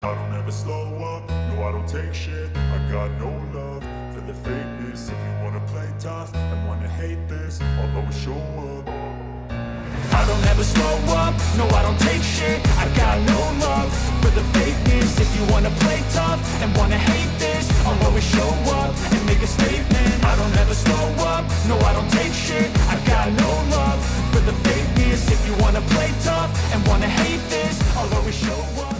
I don't ever slow up, no I don't take shit. I got no love for the fakeness. If you wanna play tough and wanna hate this, I'll always show up. I don't ever slow up, no I don't take shit. I got no love for the fakeness. If you wanna play tough and wanna hate this, I'll always show up and make a statement. I don't ever slow up, no I don't take shit. I got no love for the fakeness. If you wanna play tough and wanna hate this, I'll always show up.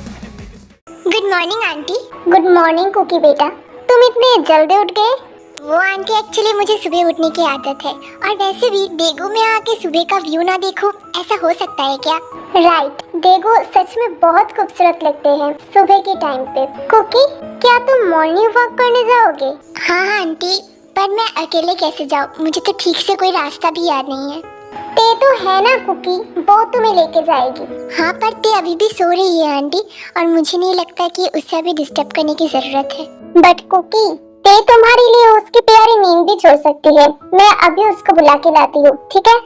Good morning aunty. Good morning Cookie बेटा, तुम इतने जल्दी उठ गए? वो aunty actually मुझे सुबह उठने की आदत है, और वैसे भी देगू में आके सुबह का व्यू ना देखूं, ऐसा हो सकता है क्या? राइट, देगू सच में बहुत खूबसूरत लगते हैं सुबह के टाइम पे। कुकी, क्या तुम मॉर्निंग वॉक करने जाओगे? हाँ आंटी, पर मैं अकेले कैसे जाऊँ? मुझे तो ठीक से कोई रास्ता भी याद नहीं है। ते तो है ना कुकी, वो तुम्हें लेके जाएगी। हाँ, पर ते अभी भी सो रही है आंटी, और मुझे नहीं लगता कि उसे अभी डिस्टर्ब करने की जरूरत है। बट कुकी, ते तुम्हारे लिए उसकी प्यारी नींद भी छोड़ सकती है। मैं अभी उसको बुला के लाती हूँ, ठीक है?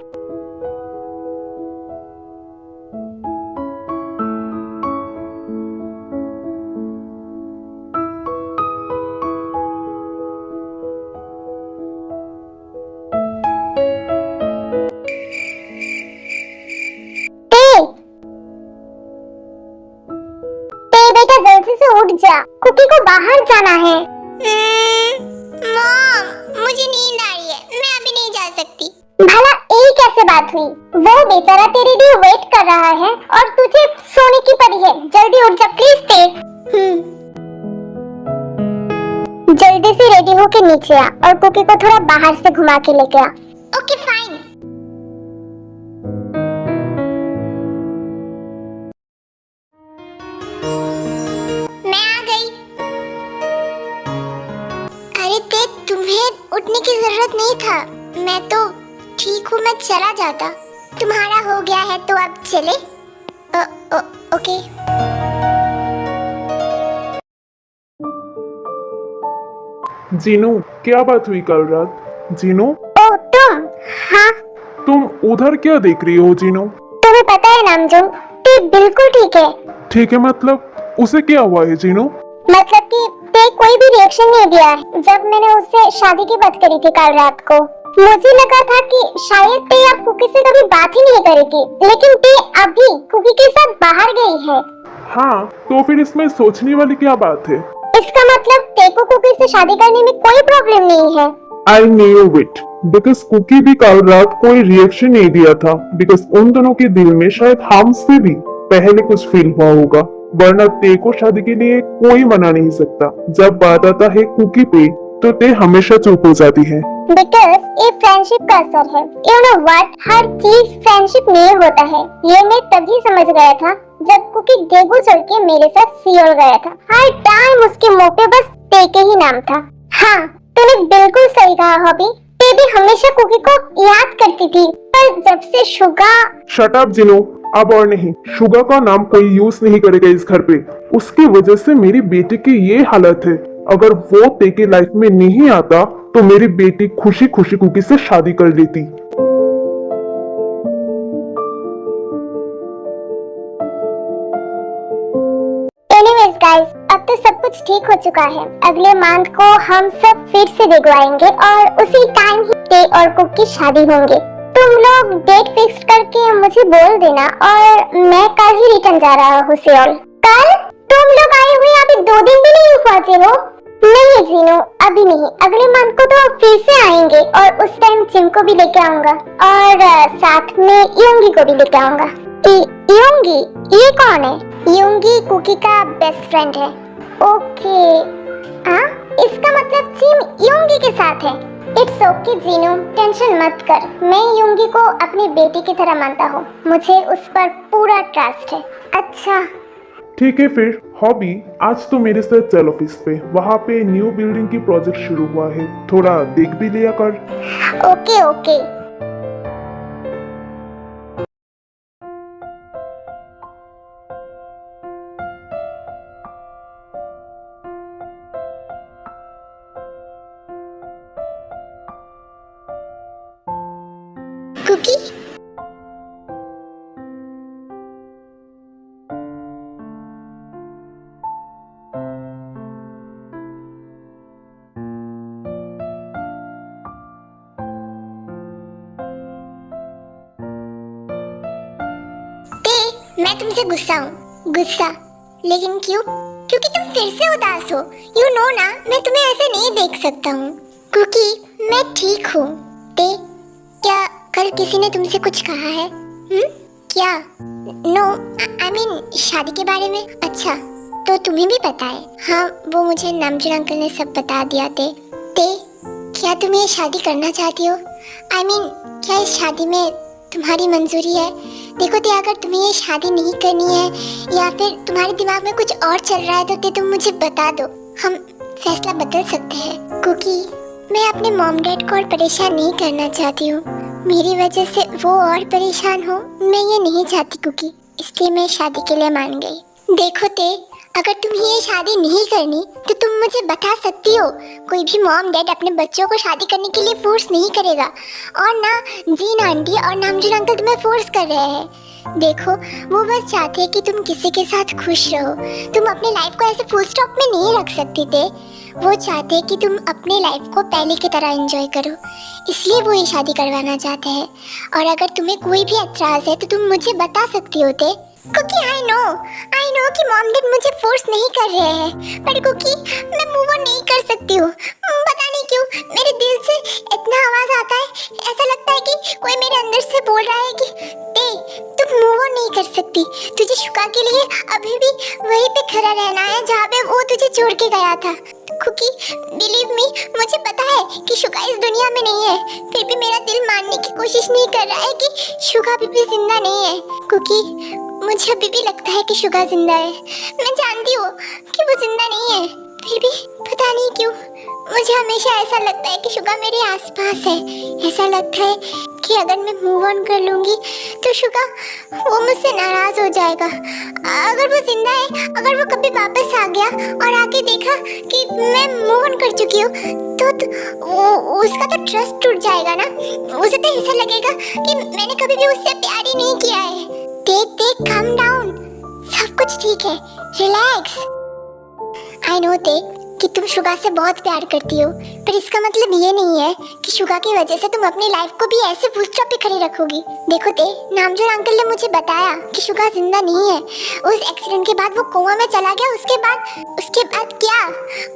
बेटा जल्दी से उठ जा, कुकी को बाहर जाना है। मॉम, मुझे नींद आ रही है, मैं अभी नहीं जा सकती। भला ये कैसे बात हुई? वो बेचारा तेरे लिए वेट कर रहा है और तुझे सोने की पड़ी है। जल्दी उठ जा प्लीज ते। जल्दी से रेडी होके नीचे आ और कुकी को थोड़ा बाहर से घुमा के लेके आ। Okay fine. तुम्हें उठने की जरूरत नहीं था, मैं तो ठीक हूँ, मैं चला जाता। तुम्हारा हो गया है तो अब चले। ओके। जीनू, क्या बात हुई कल रात? जीनू? ओ तुम? हाँ। तुम उधर क्या देख रही हो जीनू? तुम्हें पता है नामजोंग, ते बिल्कुल ठीक है। ठीक है मतलब उसे क्या हुआ है जीनू? मतलब कि ते कोई भी रिएक्शन नहीं दिया है जब मैंने उससे शादी की बात करी थी कल रात को। मुझे लगा था कि शायद ते अब कुकी से कभी बात ही नहीं करेगी, लेकिन ते अभी कुकी के साथ बाहर गई है। हाँ, तो फिर इसमें सोचने वाली क्या बात है? इसका मतलब ते को कुकी से शादी करने में कोई प्रॉब्लम नहीं है। I knew it, because Cookie भी कल रात कोई रिएक्शन नहीं दिया था, बिकॉज उन दोनों के दिल में शायद हमसे भी पहले कुछ फील हुआ होगा, वरना ते को शादी के लिए कोई मना नहीं सकता। जब बात आता है कुकी पे तो ते हमेशा चुप हो जाती है। बिकॉज ये फ्रेंडशिप का असर है। यू नो व्हाट, हर चीज फ्रेंडशिप में होता है। ये मैं तभी समझ गया था जब कुकी देगू चढ़ के मेरे साथ सियोल गया था। हर टाइम उसके मुंह पे बस ते के ही नाम था। हाँ, तूने बिल्कुल सही कहा हॉबी। ते भी हमेशा कुकी को याद करती थी, पर जब से शुगा। शट अप जिनो, अब और नहीं, शुगा का नाम कोई यूज नहीं करेगा इस घर पे। उसकी वजह से मेरी बेटी की ये हालत है। अगर वो ते के लाइफ में नहीं आता तो मेरी बेटी खुशी खुशी कुकी से शादी कर लेती। एनीवेज गाइस, अब तो सब कुछ ठीक हो चुका है। अगले मंथ को हम सब फिर से देखवाएंगे और उसी टाइम ही ते और कुक की शादी होंगे। तुम लोग डेट फिक्स करके मुझे बोल देना, और मैं कल ही रिटर्न जा रहा हूँ सियोल। कल? तुम लोग आए हुए अभी 2 दिन भी नहीं पहुँचे हो? नहीं जीनू, अभी नहीं, अगले मंथ को तो फिर से आएंगे, और उस टाइम जिम को भी लेके आऊंगा, और साथ में योंगी को भी लेके आऊंगा। योंगी? ये कौन है? योंगी कुकी का बेस्ट फ्रेंड है। ओके, हाँ, इसका मतलब जिम योंगी के साथ है। इट्स ओके जीनू, टेंशन मत कर। मैं योंगी को अपनी बेटी की तरह मानता हूँ, मुझे उस पर पूरा ट्रस्ट है। अच्छा ठीक है फिर हॉबी, आज तो मेरे साथ चल ऑफिस पे, वहाँ पे न्यू बिल्डिंग की प्रोजेक्ट शुरू हुआ है, थोड़ा देख भी लिया कर। Okay okay. कुकी, मैं तुमसे गुस्सा हूँ, गुस्सा। लेकिन क्यों? क्योंकि तुम फिर से उदास हो। यू नो ना, मैं तुम्हें ऐसे नहीं देख सकता हूँ। क्योंकि मैं ठीक हूँ। ते, क्या कल किसी ने तुमसे कुछ कहा है? क्या? नो, आई मीन शादी के बारे में। अच्छा, तो तुम्हें भी पता है? हाँ, वो मुझे नामजून अंकल ने सब बता दिया ते। क्या तुम ये शादी करना चाहती हो? आई मीन क्या इस शादी में तुम्हारी मंजूरी है? देखो ते, अगर तुम्हें ये शादी नहीं करनी है या फिर तुम्हारे दिमाग में कुछ और चल रहा है तो ते तुम मुझे बता दो, हम फैसला बदल सकते हैं। क्योंकि मैं अपने मॉम डैड को और परेशान नहीं करना चाहती हूँ। मेरी वजह से वो और परेशान हो, मैं ये नहीं चाहती क्योंकि इसलिए मैं शादी के लिए मान गई। देखो ते, अगर तुम्हें ये शादी नहीं करनी तो तुम मुझे बता सकती हो। कोई भी मॉम डैड अपने बच्चों को शादी करने के लिए फोर्स नहीं करेगा, और ना जीन आंटी और नामजून अंकल तुम्हें फोर्स कर रहे हैं। देखो, वो बस चाहते हैं कि तुम किसी के साथ खुश रहो। तुम अपने लाइफ को ऐसे फुल स्टॉप में नहीं रख सकती थे। वो चाहते हैं कि तुम अपने लाइफ को पहले की तरह एंजॉय करो, इसलिए वो ये शादी करवाना चाहते हैं। और अगर तुम्हें कोई भी एतराज़ है तो तुम मुझे बता सकती होते। क्योंकि आई नो कि मॉम डैड मुझे फोर्स नहीं कर रहे हैं, पर क्योंकि मैं मूव ऑन नहीं कर सकती हूँ। पता नहीं क्यों मेरे दिल से इतना आवाज़ आता है, ऐसा लगता है कि कोई मेरे अंदर से बोल रहा है कि तुम मूव ऑन नहीं कर सकती। तुझे शुका के लिए अभी भी वहीं पे खड़ा रहना है जहाँ पे वो तुझे छोड़ के गया था। क्योंकि बिलीव मी, मुझे पता है कि शुका इस दुनिया में नहीं है, फिर भी मेरा दिल मानने की कोशिश नहीं कर रहा है कि शुका अभी भी जिंदा नहीं है। क्योंकि मुझे अभी भी लगता है कि शुगा जिंदा है। मैं जानती हूँ कि वो जिंदा नहीं है, फिर भी पता नहीं क्यों मुझे हमेशा ऐसा लगता है कि शुगा मेरे आसपास है। ऐसा लगता है कि अगर मैं मूव ऑन कर लूँगी तो शुगा वो मुझसे नाराज़ हो जाएगा। अगर वो जिंदा है, अगर वो कभी वापस आ गया और आके देखा कि मैं मूव ऑन कर चुकी हूँ तो उसका तो ट्रस्ट टूट जाएगा ना। उसे तो ऐसा लगेगा कि मैंने कभी भी उससे प्यार ही नहीं किया है। टेक काम डाउन, सब कुछ ठीक है, रिलैक्स। आई नो कि तुम शुगा से बहुत प्यार करती हो, पर इसका मतलब ये नहीं है कि शुगा की वजह से तुम अपनी लाइफ को भी ऐसे फुल स्टॉप पे खड़ी रखोगी। देखो नामजून अंकल ने मुझे बताया कि शुगा जिंदा नहीं है। उस एक्सीडेंट के बाद वो कोमा में चला गया। उसके बाद क्या?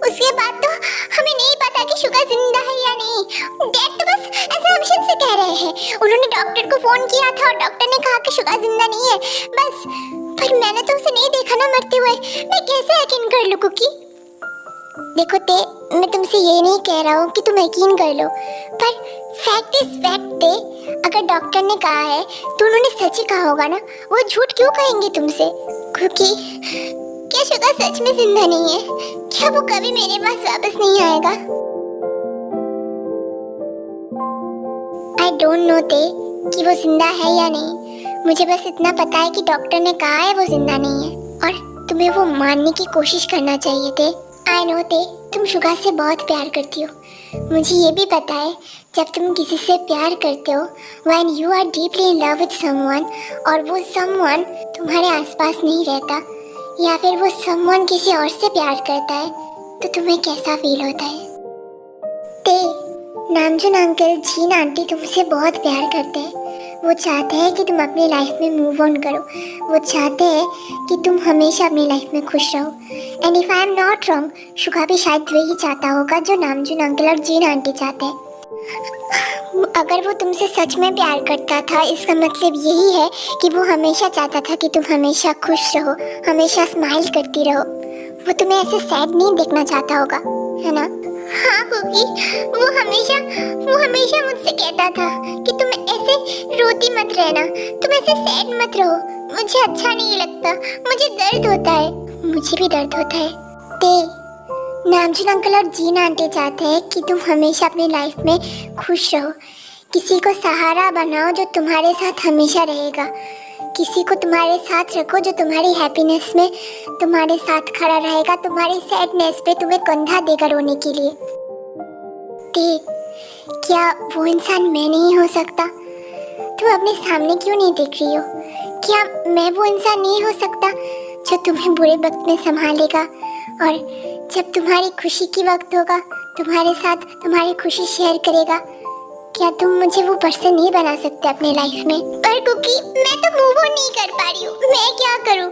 उसके बाद तो हमें नहीं पता कि शुगा जिंदा है या नहीं। डैड तो बस असम्पशन से कह रहे हैं। उन्होंने डॉक्टर को फोन किया था और डॉक्टर ने कहा कि शुगा जिंदा नहीं है बस। पर मैंने तो उसे नहीं देखा ना मरते हुए, मैं कैसे यकीन कर लूं? कुकी देखो मैं तुमसे ये नहीं कह रहा हूँ कि तुम यकीन कर लो, पर फैक्ट इज फैक्ट अगर डॉक्टर ने कहा है तो उन्होंने सच ही कहा होगा ना। वो झूठ क्यों कहेंगे तुमसे? क्योंकि क्या शुगा सच में जिंदा नहीं है? क्या वो कभी मेरे पास वापस नहीं आएगा? आई डोंट नो कि वो जिंदा है या नहीं। मुझे बस इतना पता है कि डॉक्टर ने कहा है वो जिंदा नहीं है, और तुम्हें वो मानने की कोशिश करना चाहिए थे। आई नो तुम शुगा से बहुत प्यार करती हो। मुझे ये भी पता है जब तुम किसी से प्यार करते हो, when you are deeply in love with someone, और वो समवन तुम्हारे आसपास नहीं रहता, या फिर वो समवन किसी और से प्यार करता है, तो तुम्हें कैसा फील होता है? नामजून अंकल, जीन आंटी तुमसे बहुत प्यार करते हैं। वो चाहते हैं कि तुम अपनी लाइफ में मूव ऑन करो। वो चाहते हैं कि तुम हमेशा अपनी लाइफ में खुश रहो। And if I am not wrong, Suga भी शायद वही चाहता होगा जो नामजून अंकल और जीन आंटी चाहते हैं। अगर वो तुमसे सच में प्यार करता था, इसका मतलब यही है कि वो हमेशा चाहता था कि तुम हमेशा खुश रहो, हमेशा स्माइल करती रहो। वो तुम्हें ऐसे सैड नहीं देखना चाहता होगा, है ना? हाँ कुकी, वो हमेशा मुझसे कहता था कि तुम ऐसे रोती मत रहना, तुम ऐसे सैड मत रहो, मुझे अच्छा नहीं लगता, मुझे दर्द होता है। मुझे भी दर्द होता है। नामजून अंकल और जीन आंटी चाहते हैं कि तुम हमेशा अपनी लाइफ में खुश रहो। किसी को सहारा बनाओ जो तुम्हारे साथ हमेशा रहेगा। किसी को तुम्हारे साथ रखो जो तुम्हारी हैप्पीनेस में तुम्हारे साथ खड़ा रहेगा, तुम्हारी सैडनेस पे तुम्हें कंधा देगा रोने के लिए। क्या वो इंसान मैं नहीं हो सकता? तुम अपने सामने क्यों नहीं देख रही हो? क्या मैं वो इंसान नहीं हो सकता जो तुम्हें बुरे वक्त में संभालेगा, और जब तुम्हारी खुशी की वक्त होगा तुम्हारे साथ तुम्हारी खुशी शेयर करेगा? क्या तुम मुझे वो पर्सन नहीं बना सकते अपने लाइफ में? पर कुकी, मैं तो मूव ऑन नहीं कर पा रही हूँ, मैं क्या करूँ?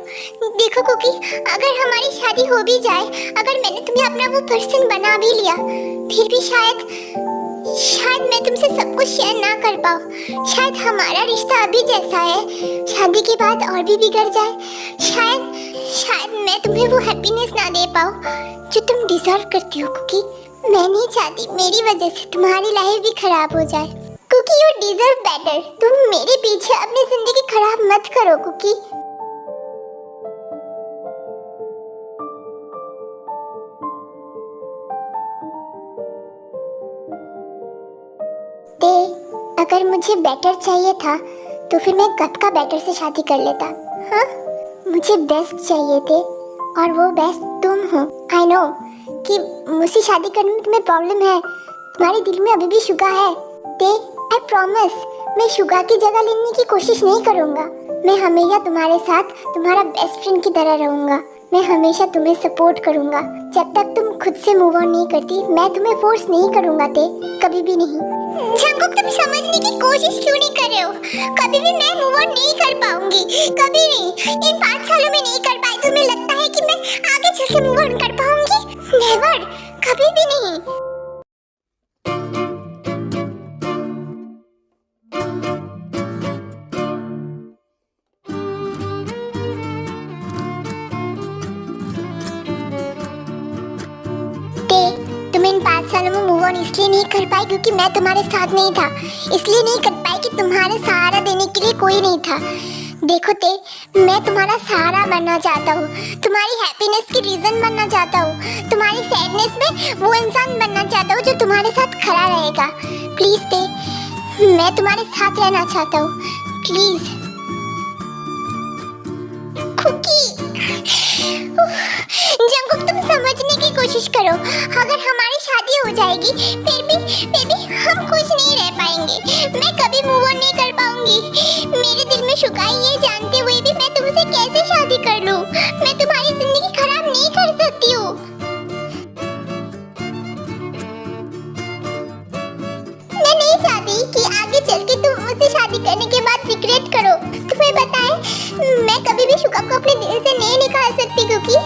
देखो कुकी, अगर हमारी शादी हो भी जाए, अगर मैंने तुम्हें अपना वो पर्सन बना भी लिया, फिर भी शायद मैं तुमसे सब कुछ शेयर ना कर पाऊँ। शायद हमारा रिश्ता अभी जैसा है, शादी के बाद और भी बिगड़ जाए। शायद मैं तुम्हें वो हैप्पीनेस ना दे पाऊँ जो तुम डिजर्व करती हो कुकी। मैं नहीं चाहती मेरी वजह से तुम्हारी लाइफ भी खराब हो जाए। Cookie, you deserve better. तुम मेरे पीछे अपनी जिंदगी खराब मत करो कुकी। अगर मुझे बेटर चाहिए था तो फिर मैं कब का बेटर से शादी कर लेता। हाँ, मुझे बेस्ट चाहिए थे और वो बेस्ट तुम हो। आई नो कि मुझसे शादी करने में तुम्हें प्रॉब्लम है, तुम्हारे दिल में अभी भी शुगा है। आई प्रॉमिस, मैं शुगा की जगह लेने की कोशिश नहीं करूँगा। मैं हमेशा तुम्हारे साथ तुम्हारा बेस्ट फ्रेंड की तरह रहूँगा। मैं हमेशा तुम्हें सपोर्ट करूँगा। जब तक तुम खुद से मूव ऑन नहीं करती, मैं तुम्हें फोर्स नहीं करूँगा कभी भी नहीं। जंगकुक, तुम समझने की कोशिश क्यों नहीं कर रहे हो? कभी भी मैं मूव ऑन नहीं कर पाऊंगी, कभी नहीं। इन 5 सालों में नहीं कर पाई, तुम्हें लगता है कि मैं आगे चल के मूव ऑन कर पाऊंगी? नेवर, कभी भी नहीं। तुम इन 5 सालों में मूव ऑन इसलिए नहीं कर पाई क्योंकि मैं तुम्हारे साथ नहीं था। इसलिए नहीं कर पाई कि तुम्हारे सहारा देने के लिए कोई नहीं था। देखो मैं तुम्हारा सहारा बनना चाहता हूँ, तुम्हारी हैप्पीनेस की रीजन बनना चाहता हूँ, तुम्हारी सैडनेस में वो इंसान बनना चाहता हूँ जो तुम्हारे साथ खड़ा रहेगा। प्लीज मैं तुम्हारे साथ रहना चाहता हूँ, प्लीज। कुकी, जंगकुक, तुम समझने की कोशिश करो। अगर हमारी शादी हो जाएगी फिर भी हम खुश नहीं रह पाएंगे। मैं कभी मूव ऑन नहीं कर पाऊंगी। मेरे दिल में शुगाई ये जानते हुए भी मैं तुमसे कैसे शादी कर लूं? मैं तुम्हारी जिंदगी खराब नहीं कर सकती हूँ। मैं नहीं चाहती कि आगे चल के तुम मुझसे शादी करने के बाद रिग्रेट करो। तुम्हें पता है मैं कभी भी शुगा को अपने दिल से नहीं निकाल सकती Cookie.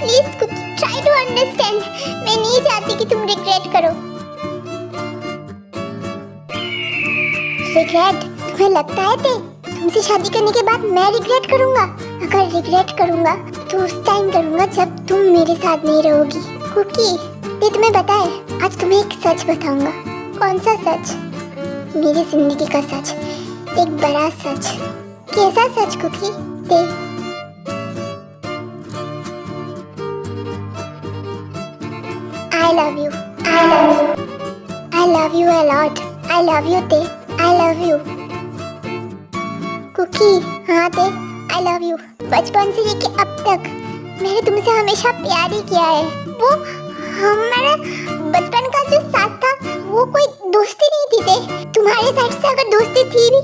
Please Cookie, try to understand. मैं नहीं चाहती कि तुम रिग्रेट करो। रिग्रेट? तुम्हें लगता है तुमसे शादी करने के बाद मैं रिग्रेट करूंगा? अगर रिग्रेट करूंगा तो उस टाइम करूंगा जब तुम मेरे साथ नहीं रहोगी। कुकी, तुम्हें पता है आज तुम्हें एक सच बताऊंगा। कौन सा सच? मेरी जिंदगी का सच, एक बड़ा सच। कैसा सच cookie? I love you. I love you. I love you a lot. I love you I love you. Cookie, हाँ I love you. बचपन से लेके अब तक मैंने तुमसे हमेशा प्यार ही किया है। वो हमारा बचपन का जो साथ था वो कोई दोस्ती नहीं थी तुम्हारे साइड से अगर दोस्ती थी भी,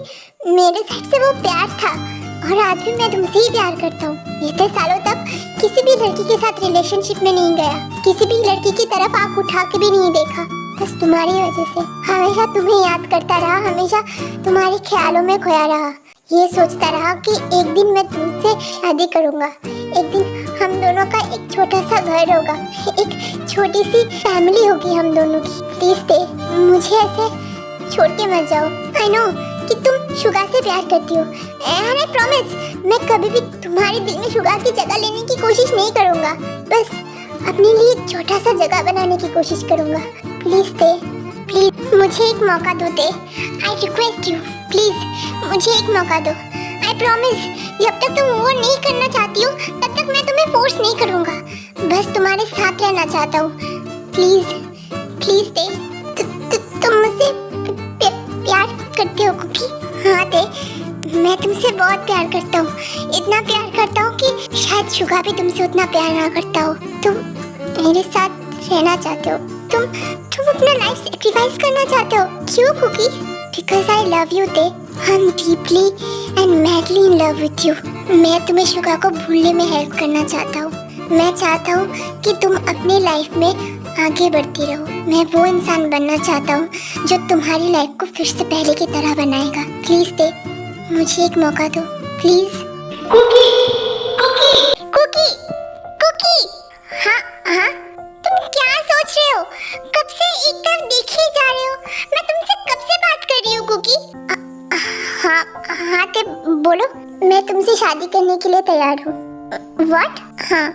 मेरे साइड से वो प्यार था। और आज भी मैं तुमसे ही प्यार करता हूँ। इतने सालों तक किसी भी लड़की के साथ रिलेशनशिप में नहीं गया, किसी भी लड़की की तरफ आंख उठा के भी नहीं देखा, बस तुम्हारी वजह से। हमेशा तुम्हें याद करता रहा, हमेशा तुम्हारे ख्यालों में खोया रहा। ये सोचता रहा कि एक दिन मैं तुमसे शादी करूँगा, एक दिन हम दोनों का एक छोटा सा घर होगा, एक छोटी सी फैमिली होगी हम दोनों की। प्लीज मुझे ऐसे छोड़ के मत जाओ। आई नो कि तुम शुगा से प्यार करती हो, एंड आई प्रॉमिस मैं कभी भी तुम्हारे दिल में शुगा की जगह लेने की कोशिश नहीं करूँगा। बस अपने लिए एक छोटा सा जगह बनाने की कोशिश करूँगा। प्लीज प्लीज मुझे एक मौका दो आई रिक्वेस्ट यू, प्लीज मुझे एक मौका दो। आई प्रॉमिस जब तक तुम वो नहीं करना चाहती हो तब तक मैं तुम्हें फोर्स नहीं करूँगा, बस तुम्हारे साथ रहना चाहता हूँ। प्लीज प्लीज तुम मुझसे प्यार करते हो कुकी? हाँ मैं तुमसे बहुत प्यार करता हूँ, इतना प्यार करता हूँ कि शायद शुगा भी तुमसे उतना प्यार ना करता हो। तुम मेरे साथ रहना चाहते हो, तुम अपना लाइफ सैक्रिफाइस करना चाहते हो। क्यों Cookie? Because I love you I am deeply and madly in love with you. मैं तुम्हें शुगा को भूलने में हेल्प करना चाहता हूँ। मैं चाहता हूँ कि तुम अपनी लाइफ में आगे बढ़ती रहो। मैं वो इंसान बनना चाहता हूँ जो तुम्हारी लाइफ को फिर से पहले की तरह बनाएगा। प्लीज दे, मुझे एक मौका दो please. Cookie Cookie Cookie Cookie. हाँ हाँ, तुम क्या सोच रहे हो? कब से एक तरफ देखे जा रहे हो? मैं तुमसे कब से बात कर रही हूँ कुकी। हाँ हाँ, ते बोलो। मैं तुमसे शादी करने के लिए तैयार हूँ। व्हाट? हाँ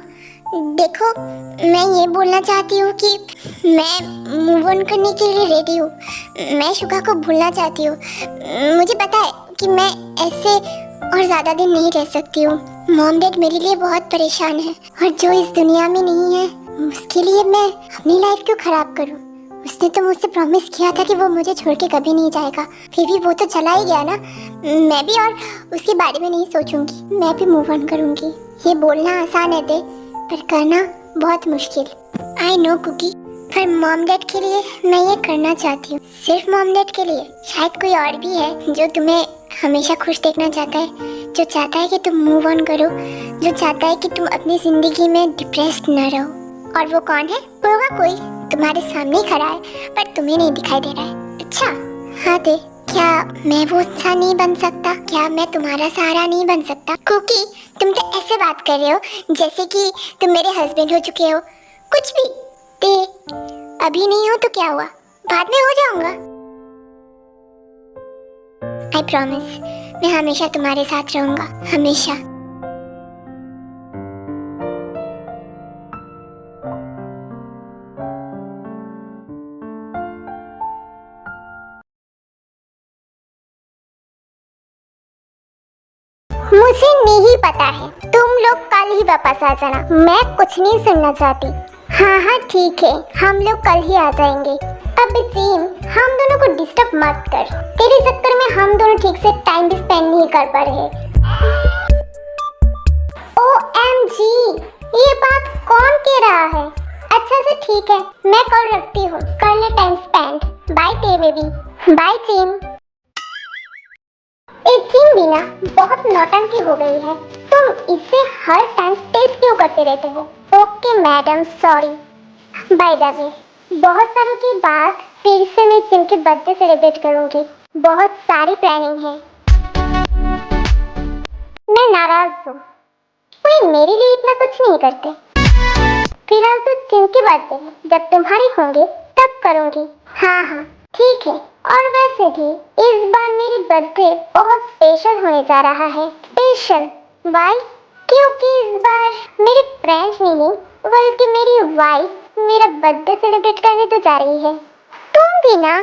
देखो, मैं ये बोलना चाहती हूँ कि मैं मूव ऑन करने के लिए रेडी हूँ। मैं शुगा को भूलना चाहती हूँ। मुझे पता है कि मैं ऐसे और ज़्यादा दिन नहीं रह सकती हूँ। मॉम डैड मेरे लिए बहुत परेशान है और जो इस दुनिया में नहीं है उसके लिए मैं अपनी लाइफ क्यों खराब करूँ। उसने तो मुझसे प्रॉमिस किया था कि वो मुझे छोड़ के कभी नहीं जाएगा, फिर भी वो तो चला ही गया ना। मैं भी और उसके बारे में नहीं सोचूंगी, मैं भी मूव ऑन करूंगी। ये बोलना आसान है दे, पर करना बहुत मुश्किल। आई नो कुकी, पर मॉम डैड के लिए मैं ये करना चाहती हूँ। सिर्फ मॉम डैड के लिए, शायद कोई और भी है जो तुम्हें हमेशा खुश देखना चाहता है, जो चाहता है कि तुम मूव ऑन करो, जो चाहता है कि तुम अपनी जिंदगी में डिप्रेस्ड न रहो। और वो कौन है? होगा कोई तुम्हारे सामने ही खड़ा है पर तुम्हें नहीं दिखाई दे रहा है। अच्छा हाँ दे, क्या मैं वो इंसान नहीं बन सकता? क्या मैं तुम्हारा सहारा नहीं बन सकता? क्योंकि तुम तो ऐसे बात कर रहे हो जैसे कि तुम मेरे हस्बैंड हो चुके हो। कुछ भी दे, अभी नहीं हो तो क्या हुआ, बाद में हो जाऊंगा। आई प्रॉमिस, मैं हमेशा तुम्हारे साथ रहूंगा, हमेशा। मुझे नहीं पता है, तुम लोग कल ही वापस आ जाना, मैं कुछ नहीं सुनना चाहती। हाँ हाँ ठीक है, हम लोग कल ही आ जाएंगे। अब टीम, हम दोनों को डिस्टर्ब मत कर, तेरे चक्कर में हम दोनों ठीक से टाइम भी स्पेंड नहीं कर पा रहे। OMG, ये बात कौन कह रहा है? अच्छा से ठीक है, मैं कल रखती हूँ, कर ले टाइम स्पेंड। बाय टे बेबी, बाय टीम। एक टीम भी ना बहुत नौटंकी हो गई है, तुम इसे हर टाइम टेस्ट क्यों करते रहते हो? Okay madam, sorry. By the way, बहुत सालों के बाद फिर से मैं टीम के बर्थडे सेलिब्रेट करूंगी, बहुत सारी प्लानिंग है। मैं नाराज हूँ, कोई मेरे लिए इतना कुछ नहीं करते। फिलहाल तो टीम के बर्थडे है, जब तुम्हारे होंगे तब करूंगी। हाँ हाँ ठीक है, और वैसे भी इस बार मेरी बर्थडे बहुत स्पेशल होने जा रहा है। Special why? क्योंकि इस बार मेरे फ्रेंड्स नहीं बल्कि मेरी वाइफ मेरा बर्थडे सेलिब्रेट करने तो जा रही है। तुम भी ना